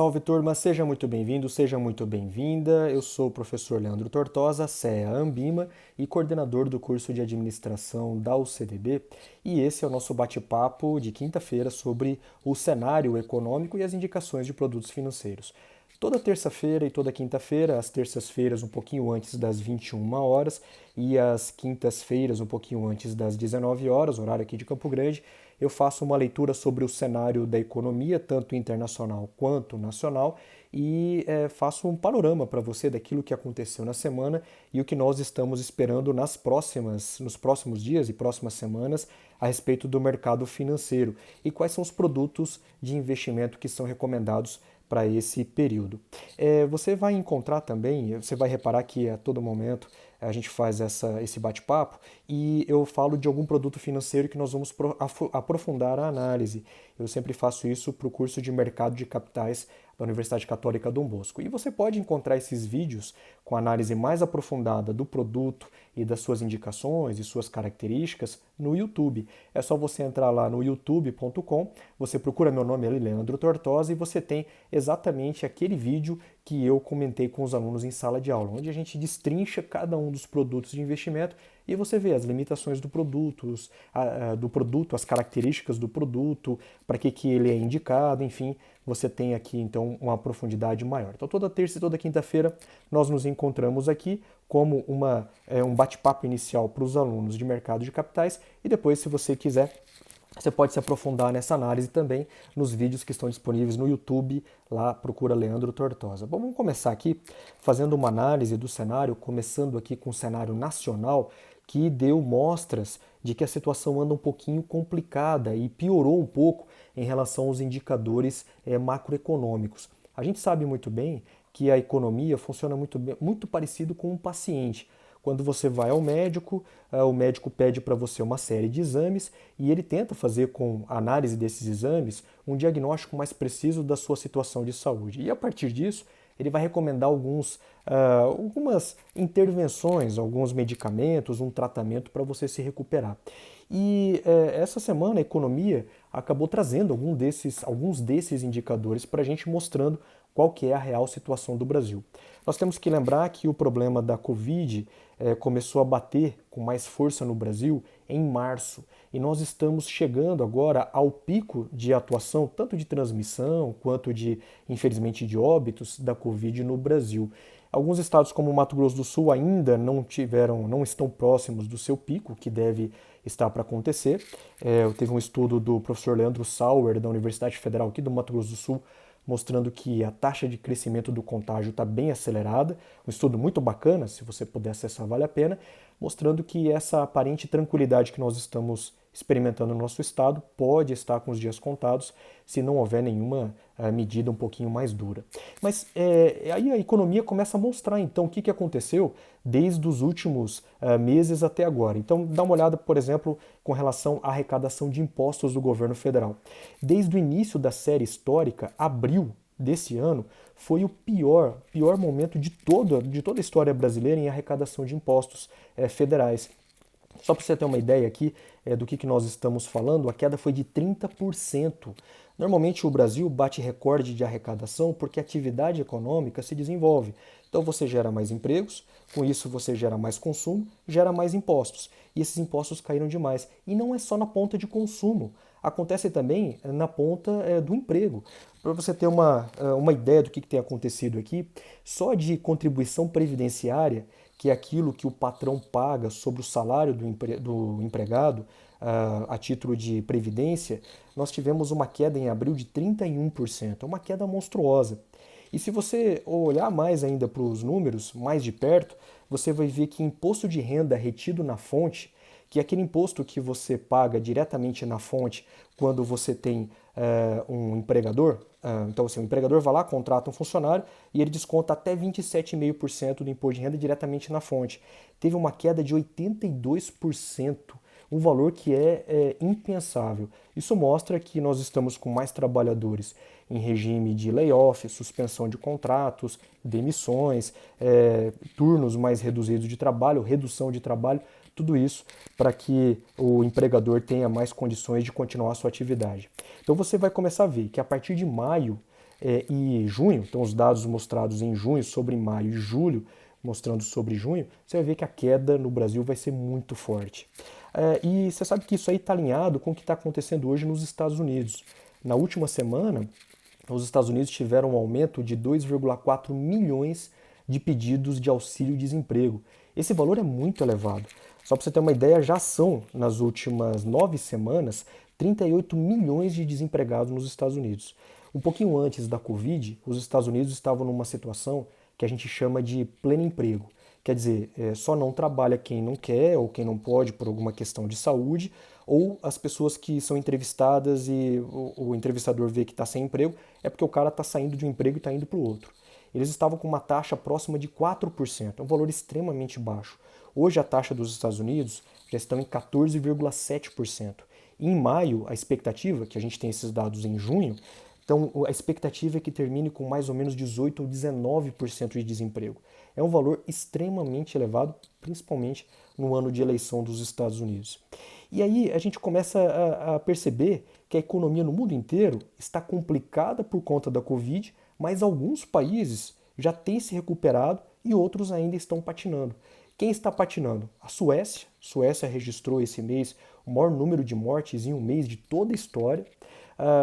Salve turma, seja muito bem-vindo, seja muito bem-vinda. Eu sou o professor Leandro Tortosa, CEA Ambima e coordenador do curso de administração da UCDB. E esse é o nosso bate-papo de quinta-feira sobre o cenário econômico e as indicações de produtos financeiros. Toda terça-feira e toda quinta-feira, às terças-feiras um pouquinho antes das 21 horas e às quintas-feiras um pouquinho antes das 19 horas, horário aqui de Campo Grande, eu faço uma leitura sobre o cenário da economia, tanto internacional quanto nacional, e faço um panorama para você daquilo que aconteceu na semana e o que nós estamos esperando nos próximos dias e próximas semanas a respeito do mercado financeiro e quais são os produtos de investimento que são recomendados para esse período. Você vai encontrar também, você vai reparar que a todo momento a gente faz esse bate-papo e eu falo de algum produto financeiro que nós vamos aprofundar a análise. Eu sempre faço isso para o curso de Mercado de Capitais da Universidade Católica Dom Bosco. E você pode encontrar esses vídeos com análise mais aprofundada do produto e das suas indicações e suas características no YouTube. É só você entrar lá no youtube.com, você procura meu nome ali, Leandro Tortosa, e você tem exatamente aquele vídeo que eu comentei com os alunos em sala de aula, onde a gente destrincha cada um dos produtos de investimento e você vê as limitações do produto, as características do produto, para que ele é indicado, enfim, você tem aqui então uma profundidade maior. Então toda terça e toda quinta-feira nós nos encontramos aqui como um bate-papo inicial para os alunos de mercado de capitais e depois, se você quiser, você pode se aprofundar nessa análise também nos vídeos que estão disponíveis no YouTube, lá procura Leandro Tortosa. Bom, vamos começar aqui fazendo uma análise do cenário, começando aqui com o cenário nacional, que deu mostras de que a situação anda um pouquinho complicada e piorou um pouco em relação aos indicadores macroeconômicos. A gente sabe muito bem que a economia funciona muito parecido com um paciente. Quando você vai ao médico, o médico pede para você uma série de exames e ele tenta fazer, com a análise desses exames, um diagnóstico mais preciso da sua situação de saúde. E a partir disso, ele vai recomendar algumas intervenções, alguns medicamentos, um tratamento para você se recuperar. E essa semana a economia acabou trazendo alguns desses indicadores para a gente, mostrando qual que é a real situação do Brasil. Nós temos que lembrar que o problema da Covid começou a bater com mais força no Brasil em março e nós estamos chegando agora ao pico de atuação, tanto de transmissão quanto infelizmente, de óbitos da Covid no Brasil. Alguns estados como o Mato Grosso do Sul ainda não estão próximos do seu pico, que deve estar para acontecer. Teve um estudo do professor Leandro Sauer, da Universidade Federal aqui do Mato Grosso do Sul, mostrando que a taxa de crescimento do contágio está bem acelerada. Um estudo muito bacana, se você puder acessar, vale a pena, mostrando que essa aparente tranquilidade que nós estamos experimentando no nosso estado pode estar com os dias contados se não houver nenhuma medida um pouquinho mais dura. Mas aí a economia começa a mostrar então o que aconteceu desde os últimos meses até agora. Então dá uma olhada, por exemplo, com relação à arrecadação de impostos do governo federal. Desde o início da série histórica, abril desse ano, foi o pior momento de toda a história brasileira em arrecadação de impostos federais. Só para você ter uma ideia aqui do que nós estamos falando, a queda foi de 30%. Normalmente o Brasil bate recorde de arrecadação porque a atividade econômica se desenvolve. Então você gera mais empregos, com isso você gera mais consumo, gera mais impostos. E esses impostos caíram demais. E não é só na ponta de consumo, acontece também na ponta do emprego. Para você ter uma ideia do que tem acontecido aqui, só de contribuição previdenciária, que é aquilo que o patrão paga sobre o salário do empregado a título de previdência, nós tivemos uma queda em abril de 31%, uma queda monstruosa. E se você olhar mais ainda para os números, mais de perto, você vai ver que imposto de renda retido na fonte, que é aquele imposto que você paga diretamente na fonte quando você tem um empregador. Então, assim, o empregador vai lá, contrata um funcionário e ele desconta até 27,5% do imposto de renda diretamente na fonte. Teve uma queda de 82%, um valor que é impensável. Isso mostra que nós estamos com mais trabalhadores em regime de layoff, suspensão de contratos, demissões, turnos mais reduzidos de trabalho, redução de trabalho, tudo isso para que o empregador tenha mais condições de continuar a sua atividade. Então você vai começar a ver que a partir de maio e junho, então os dados mostrados em junho sobre maio e julho, mostrando sobre junho, você vai ver que a queda no Brasil vai ser muito forte. E você sabe que isso aí está alinhado com o que está acontecendo hoje nos Estados Unidos. Na última semana, os Estados Unidos tiveram um aumento de 2,4 milhões de pedidos de auxílio-desemprego. Esse valor é muito elevado. Só para você ter uma ideia, já são, nas últimas 9 semanas, 38 milhões de desempregados nos Estados Unidos. Um pouquinho antes da Covid, os Estados Unidos estavam numa situação que a gente chama de pleno emprego. Quer dizer, só não trabalha quem não quer ou quem não pode por alguma questão de saúde, ou as pessoas que são entrevistadas e o entrevistador vê que está sem emprego, é porque o cara está saindo de um emprego e está indo para o outro. Eles estavam com uma taxa próxima de 4%, é um valor extremamente baixo. Hoje a taxa dos Estados Unidos já está em 14,7%. Em maio, a expectativa, que a gente tem esses dados em junho, então a expectativa é que termine com mais ou menos 18 ou 19% de desemprego. É um valor extremamente elevado, principalmente no ano de eleição dos Estados Unidos. E aí a gente começa a perceber que a economia no mundo inteiro está complicada por conta da Covid, mas alguns países já têm se recuperado e outros ainda estão patinando. Quem está patinando? A Suécia. A Suécia registrou esse mês o maior número de mortes em um mês de toda a história.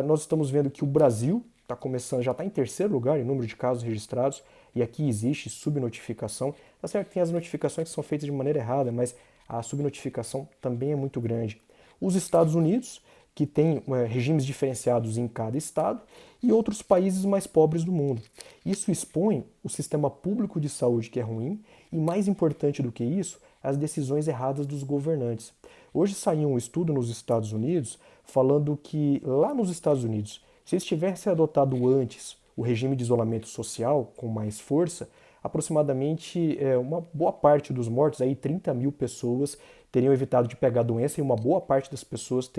Nós estamos vendo que o Brasil está começando, já está em terceiro lugar em número de casos registrados, e aqui existe subnotificação. Tá certo que tem as notificações que são feitas de maneira errada, mas a subnotificação também é muito grande. Os Estados Unidos, que tem regimes diferenciados em cada estado, e outros países mais pobres do mundo. Isso expõe o sistema público de saúde, que é ruim, e mais importante do que isso, as decisões erradas dos governantes. Hoje saiu um estudo nos Estados Unidos falando que lá nos Estados Unidos, se eles tivessem adotado antes o regime de isolamento social com mais força, aproximadamente uma boa parte dos mortos, aí 30 mil pessoas, teriam evitado de pegar a doença e uma boa parte das pessoas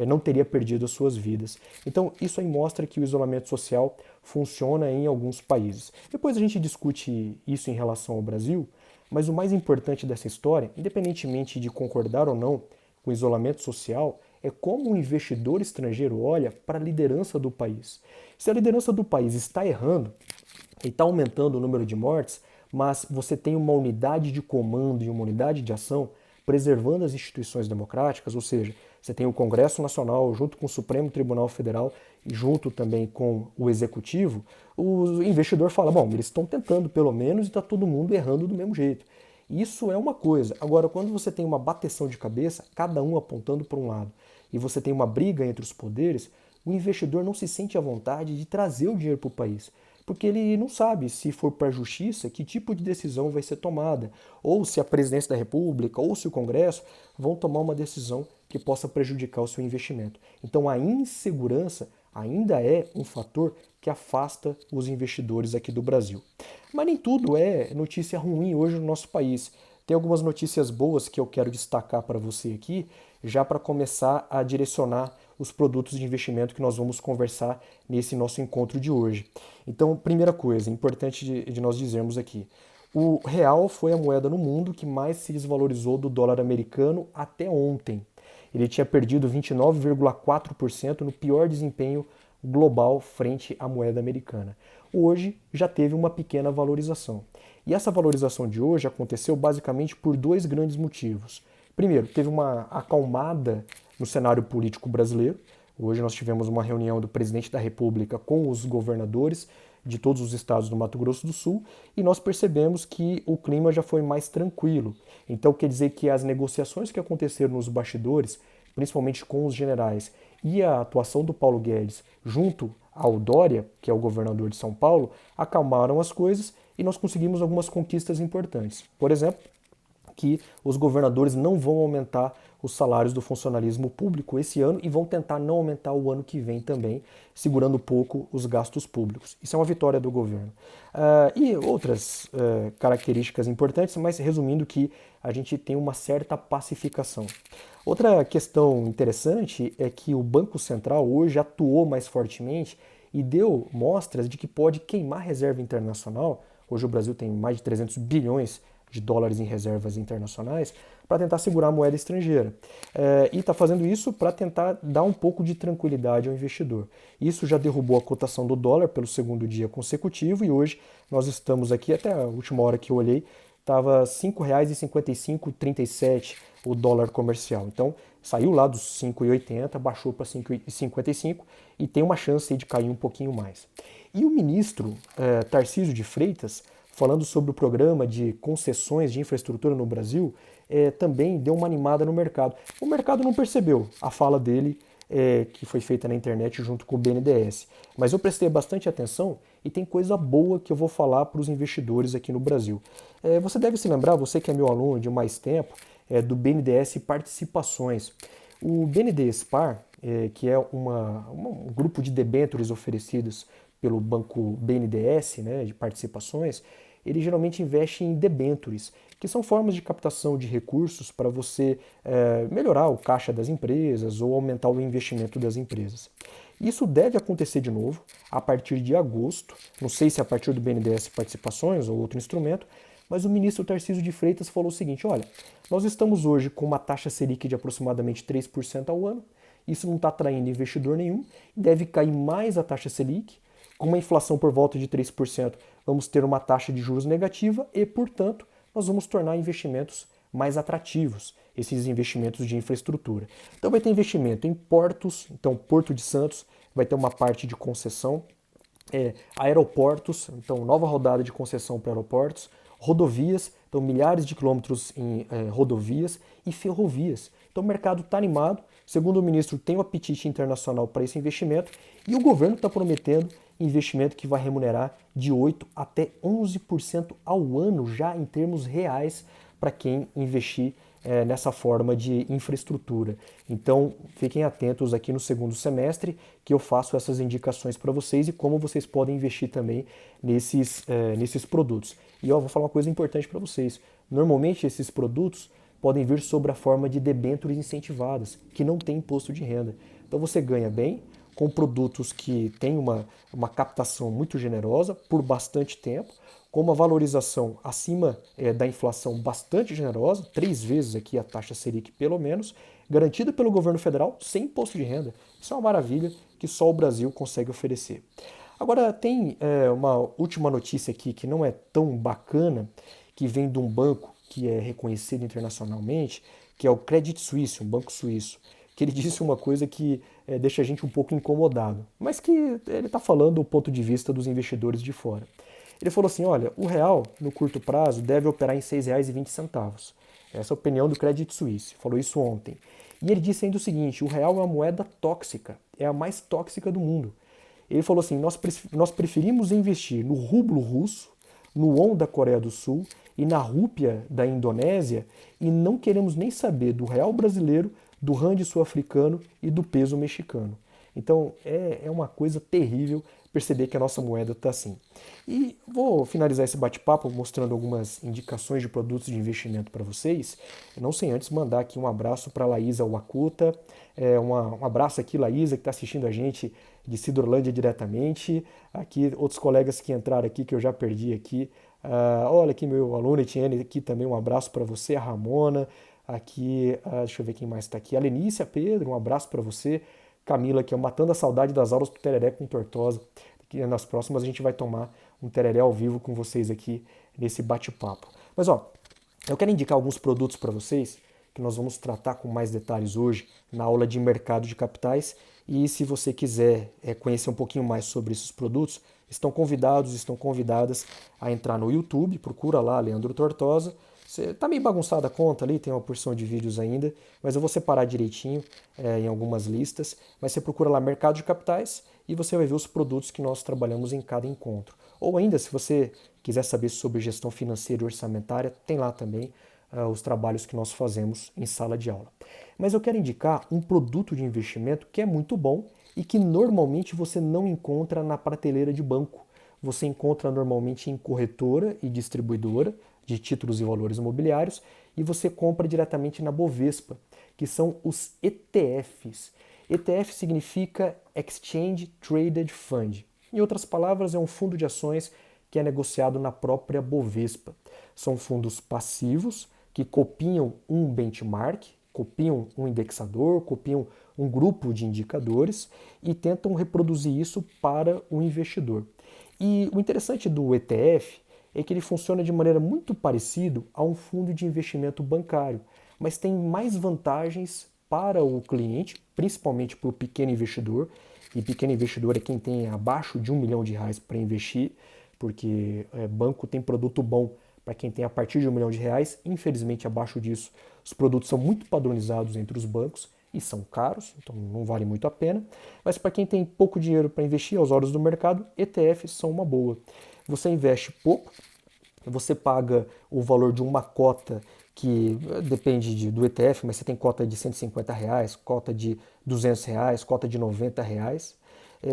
não teria perdido as suas vidas. Então, isso aí mostra que o isolamento social funciona em alguns países. Depois a gente discute isso em relação ao Brasil, mas o mais importante dessa história, independentemente de concordar ou não com o isolamento social, é como o investidor estrangeiro olha para a liderança do país. Se a liderança do país está errando e está aumentando o número de mortes, mas você tem uma unidade de comando e uma unidade de ação preservando as instituições democráticas, ou seja, você tem o Congresso Nacional junto com o Supremo Tribunal Federal e junto também com o Executivo, o investidor fala, bom, eles estão tentando pelo menos e está todo mundo errando do mesmo jeito. Isso é uma coisa. Agora, quando você tem uma bateção de cabeça, cada um apontando para um lado, e você tem uma briga entre os poderes, o investidor não se sente à vontade de trazer o dinheiro para o país, porque ele não sabe, se for para a justiça, que tipo de decisão vai ser tomada, ou se a presidência da República ou se o Congresso vão tomar uma decisão que possa prejudicar o seu investimento. Então a insegurança ainda é um fator que afasta os investidores aqui do Brasil. Mas nem tudo é notícia ruim hoje no nosso país. Tem algumas notícias boas que eu quero destacar para você aqui, já para começar a direcionar os produtos de investimento que nós vamos conversar nesse nosso encontro de hoje. Então, primeira coisa, importante de nós dizermos aqui, o real foi a moeda no mundo que mais se desvalorizou do dólar americano até ontem. Ele tinha perdido 29,4% no pior desempenho global frente à moeda americana. Hoje já teve uma pequena valorização. E essa valorização de hoje aconteceu basicamente por dois grandes motivos. Primeiro, teve uma acalmada no cenário político brasileiro. Hoje nós tivemos uma reunião do presidente da República com os governadores de todos os estados do Mato Grosso do Sul e nós percebemos que o clima já foi mais tranquilo. Então quer dizer que as negociações que aconteceram nos bastidores, principalmente com os generais, e a atuação do Paulo Guedes junto ao Dória, que é o governador de São Paulo, acalmaram as coisas e nós conseguimos algumas conquistas importantes. Por exemplo, que os governadores não vão aumentar os salários do funcionalismo público esse ano e vão tentar não aumentar o ano que vem também, segurando um pouco os gastos públicos. Isso é uma vitória do governo. E outras características importantes, mas resumindo que a gente tem uma certa pacificação. Outra questão interessante é que o Banco Central hoje atuou mais fortemente e deu mostras de que pode queimar reserva internacional. Hoje o Brasil tem mais de 300 bilhões de dólares em reservas internacionais para tentar segurar a moeda estrangeira. E está fazendo isso para tentar dar um pouco de tranquilidade ao investidor. Isso já derrubou a cotação do dólar pelo segundo dia consecutivo e hoje nós estamos aqui, até a última hora que eu olhei, estava R$ 5,5537 o dólar comercial. Então saiu lá dos 5,80, baixou para 5,55 e tem uma chance de cair um pouquinho mais. E o ministro Tarcísio de Freitas, falando sobre o programa de concessões de infraestrutura no Brasil, também deu uma animada no mercado. O mercado não percebeu a fala dele, que foi feita na internet junto com o BNDES. Mas eu prestei bastante atenção e tem coisa boa que eu vou falar para os investidores aqui no Brasil. Você deve se lembrar, você que é meu aluno de mais tempo, do BNDES Participações. O BNDES Par, que é um grupo de debêntures oferecidos pelo banco BNDES, né, de participações, ele geralmente investe em debêntures, que são formas de captação de recursos para você melhorar o caixa das empresas ou aumentar o investimento das empresas. Isso deve acontecer de novo a partir de agosto, não sei se a partir do BNDES Participações ou outro instrumento, mas o ministro Tarcísio de Freitas falou o seguinte, olha, nós estamos hoje com uma taxa Selic de aproximadamente 3% ao ano, isso não está atraindo investidor nenhum, deve cair mais a taxa Selic, com uma inflação por volta de 3%, vamos ter uma taxa de juros negativa e, portanto, nós vamos tornar investimentos mais atrativos, esses investimentos de infraestrutura. Então vai ter investimento em portos, então Porto de Santos vai ter uma parte de concessão, aeroportos, então nova rodada de concessão para aeroportos, rodovias, então milhares de quilômetros em rodovias e ferrovias. Então o mercado está animado, segundo o ministro tem um apetite internacional para esse investimento e o governo está prometendo investimento que vai remunerar de 8% até 11% ao ano já em termos reais para quem investir nessa forma de infraestrutura. Então, fiquem atentos aqui no segundo semestre que eu faço essas indicações para vocês e como vocês podem investir também nesses produtos. E vou falar uma coisa importante para vocês. Normalmente, esses produtos podem vir sob a forma de debêntures incentivadas, que não tem imposto de renda. Então, você ganha bem com produtos que têm uma captação muito generosa por bastante tempo, com uma valorização acima da inflação bastante generosa, 3 vezes aqui a taxa Selic pelo menos, garantida pelo governo federal sem imposto de renda. Isso é uma maravilha que só o Brasil consegue oferecer. Agora tem uma última notícia aqui que não é tão bacana, que vem de um banco que é reconhecido internacionalmente, que é o Credit Suisse, um banco suíço, que ele disse uma coisa que deixa a gente um pouco incomodado, mas que ele está falando do ponto de vista dos investidores de fora. Ele falou assim, olha, o real, no curto prazo, deve operar em R$ 6,20. Essa é a opinião do Credit Suisse, falou isso ontem. E ele disse ainda o seguinte, o real é uma moeda tóxica, é a mais tóxica do mundo. Ele falou assim, nós preferimos investir no rublo russo, no won da Coreia do Sul e na rúpia da Indonésia e não queremos nem saber do real brasileiro, do rand sul-africano e do peso mexicano. Então é uma coisa terrível perceber que a nossa moeda está assim. E vou finalizar esse bate-papo mostrando algumas indicações de produtos de investimento para vocês, não sem antes mandar aqui um abraço para a Laísa Wakuta, um abraço aqui, Laísa, que está assistindo a gente de Cidrolândia diretamente, aqui outros colegas que entraram aqui, que eu já perdi aqui, olha aqui meu aluno Etienne, aqui também um abraço para você, a Ramona, aqui, deixa eu ver quem mais está aqui, a Lenícia Pedro, um abraço para você, Camila, que é matando a saudade das aulas do Tereré com Tortosa, que nas próximas a gente vai tomar um tereré ao vivo com vocês aqui nesse bate-papo. Mas eu quero indicar alguns produtos para vocês que nós vamos tratar com mais detalhes hoje na aula de mercado de capitais e se você quiser conhecer um pouquinho mais sobre esses produtos, estão convidadas a entrar no YouTube, procura lá Leandro Tortosa. Tá meio bagunçada a conta ali, tem uma porção de vídeos ainda, mas eu vou separar direitinho em algumas listas. Mas você procura lá Mercado de Capitais e você vai ver os produtos que nós trabalhamos em cada encontro. Ou ainda, se você quiser saber sobre gestão financeira e orçamentária, tem lá também os trabalhos que nós fazemos em sala de aula. Mas eu quero indicar um produto de investimento que é muito bom e que normalmente você não encontra na prateleira de banco. Você encontra normalmente em corretora e distribuidora de títulos e valores imobiliários e você compra diretamente na Bovespa, que são os ETFs. ETF significa Exchange Traded Fund. Em outras palavras, é um fundo de ações que é negociado na própria Bovespa. São fundos passivos que copiam um benchmark, copiam um indexador, copiam um grupo de indicadores e tentam reproduzir isso para o investidor. E o interessante do ETF é que ele funciona de maneira muito parecida a um fundo de investimento bancário, mas tem mais vantagens para o cliente, principalmente para o pequeno investidor, e pequeno investidor é quem tem abaixo de R$ 1 milhão para investir, porque banco tem produto bom para quem tem a partir de R$ 1 milhão. Infelizmente, abaixo disso, os produtos são muito padronizados entre os bancos e são caros, então não vale muito a pena. Mas para quem tem pouco dinheiro para investir aos olhos do mercado, ETFs são uma boa. Você investe pouco, você paga o valor de uma cota que depende do ETF, mas você tem cota de R$ 150, cota de R$ 200, cota de R$ 90.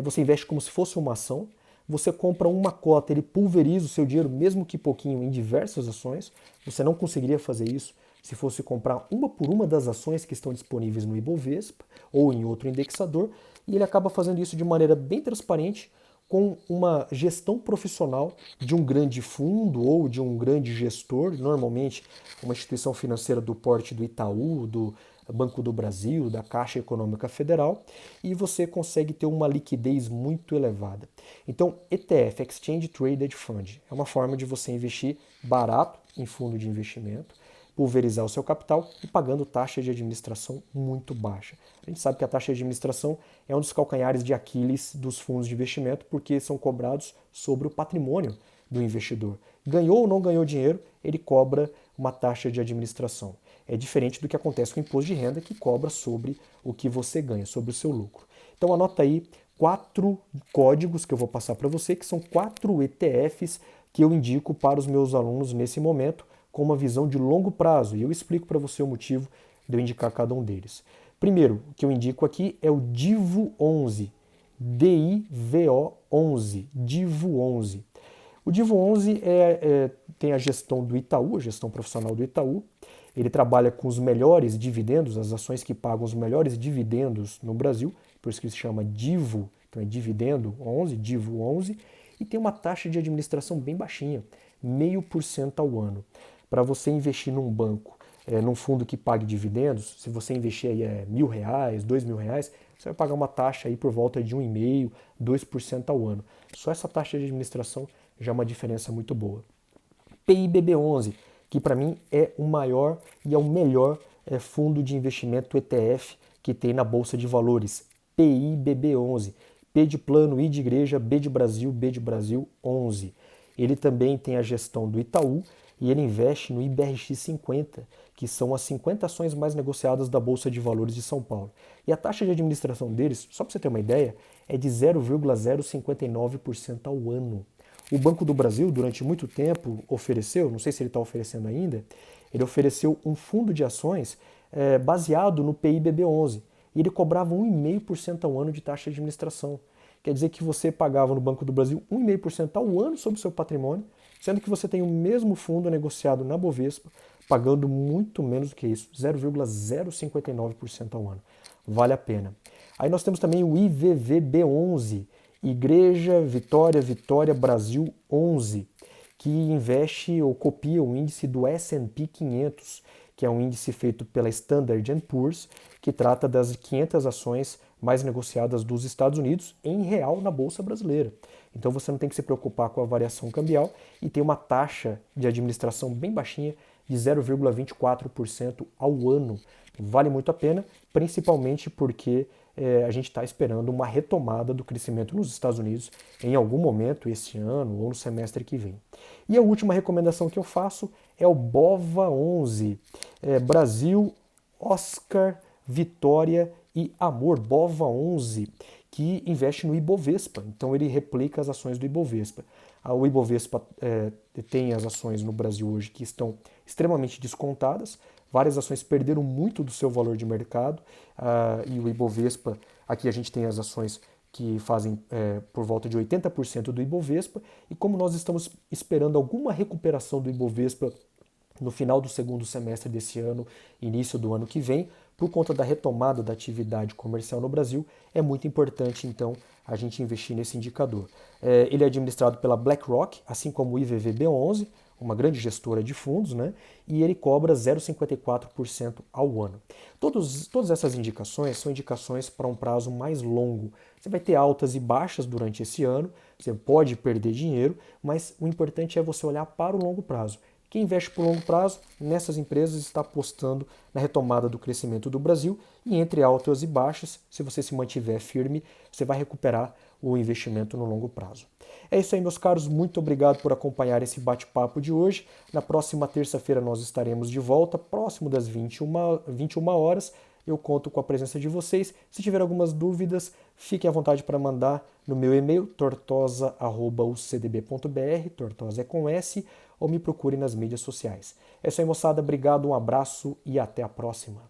Você investe como se fosse uma ação, você compra uma cota, ele pulveriza o seu dinheiro, mesmo que pouquinho, em diversas ações. Você não conseguiria fazer isso se fosse comprar uma por uma das ações que estão disponíveis no Ibovespa ou em outro indexador, e ele acaba fazendo isso de maneira bem transparente, com uma gestão profissional de um grande fundo ou de um grande gestor, normalmente uma instituição financeira do porte do Itaú, do Banco do Brasil, da Caixa Econômica Federal, e você consegue ter uma liquidez muito elevada. Então, ETF, Exchange Traded Fund, é uma forma de você investir barato em fundo de investimento, pulverizar o seu capital e pagando taxa de administração muito baixa. A gente sabe que a taxa de administração é um dos calcanhares de Aquiles dos fundos de investimento, porque são cobrados sobre o patrimônio do investidor. Ganhou ou não ganhou dinheiro, ele cobra uma taxa de administração. É diferente do que acontece com o imposto de renda, que cobra sobre o que você ganha, sobre o seu lucro. Então anota aí 4 códigos que eu vou passar para você, que são 4 ETFs que eu indico para os meus alunos nesse momento, com uma visão de longo prazo, e eu explico para você o motivo de eu indicar cada um deles. Primeiro, o que eu indico aqui é o Divo 11, DIVO 11, Divo 11. O Divo 11 tem a gestão do Itaú, a gestão profissional do Itaú. Ele trabalha com os melhores dividendos, as ações que pagam os melhores dividendos no Brasil, por isso que se chama Divo, então é Dividendo 11, Divo 11, e tem uma taxa de administração bem baixinha, 0,5% ao ano. Para você investir num banco, num fundo que pague dividendos, se você investir aí R$ 1.000, R$ 2.000, você vai pagar uma taxa aí por volta de 1,5%, 2% ao ano. Só essa taxa de administração já é uma diferença muito boa. PIBB11, que para mim é o maior e é o melhor fundo de investimento ETF que tem na Bolsa de Valores. PIBB11. P de plano, I de igreja, B de Brasil 11. Ele também tem a gestão do Itaú e ele investe no IBRX 50, que são as 50 ações mais negociadas da Bolsa de Valores de São Paulo. E a taxa de administração deles, só para você ter uma ideia, é de 0,059% ao ano. O Banco do Brasil, durante muito tempo, ofereceu, não sei se ele está oferecendo ainda, ele ofereceu um fundo de ações baseado no PIBB11. E ele cobrava 1,5% ao ano de taxa de administração. Quer dizer que você pagava no Banco do Brasil 1,5% ao ano sobre o seu patrimônio, sendo que você tem o mesmo fundo negociado na Bovespa, pagando muito menos do que isso, 0,059% ao ano. Vale a pena. Aí nós temos também o IVVB11, Igreja Vitória Brasil 11, que investe ou copia o índice do S&P 500, que é um índice feito pela Standard & Poor's, que trata das 500 ações mais negociadas dos Estados Unidos em real na Bolsa Brasileira. Então você não tem que se preocupar com a variação cambial e tem uma taxa de administração bem baixinha de 0,24% ao ano. Vale muito a pena, principalmente porque a gente está esperando uma retomada do crescimento nos Estados Unidos em algum momento esse ano ou no semestre que vem. E a última recomendação que eu faço é o BOVA11, Brasil, Oscar, Vitória e Amor, BOVA11, que investe no Ibovespa, então ele replica as ações do Ibovespa. O Ibovespa tem as ações no Brasil hoje que estão extremamente descontadas, várias ações perderam muito do seu valor de mercado, e o Ibovespa, aqui a gente tem as ações que fazem por volta de 80% do Ibovespa, e como nós estamos esperando alguma recuperação do Ibovespa no final do segundo semestre desse ano, início do ano que vem, por conta da retomada da atividade comercial no Brasil, é muito importante, então, a gente investir nesse indicador. Ele é administrado pela BlackRock, assim como o IVVB11, uma grande gestora de fundos, né? E ele cobra 0,54% ao ano. Todas essas indicações são indicações para um prazo mais longo. Você vai ter altas e baixas durante esse ano, você pode perder dinheiro, mas o importante é você olhar para o longo prazo. Quem investe por longo prazo nessas empresas está apostando na retomada do crescimento do Brasil e entre altas e baixas, se você se mantiver firme, você vai recuperar o investimento no longo prazo. É isso aí, meus caros. Muito obrigado por acompanhar esse bate-papo de hoje. Na próxima terça-feira nós estaremos de volta, próximo das 21 horas. Eu conto com a presença de vocês. Se tiver algumas dúvidas, fiquem à vontade para mandar no meu e-mail, tortosa@ucdb.br, tortosa é com S, ou me procure nas mídias sociais. É isso aí, moçada. Obrigado, um abraço e até a próxima.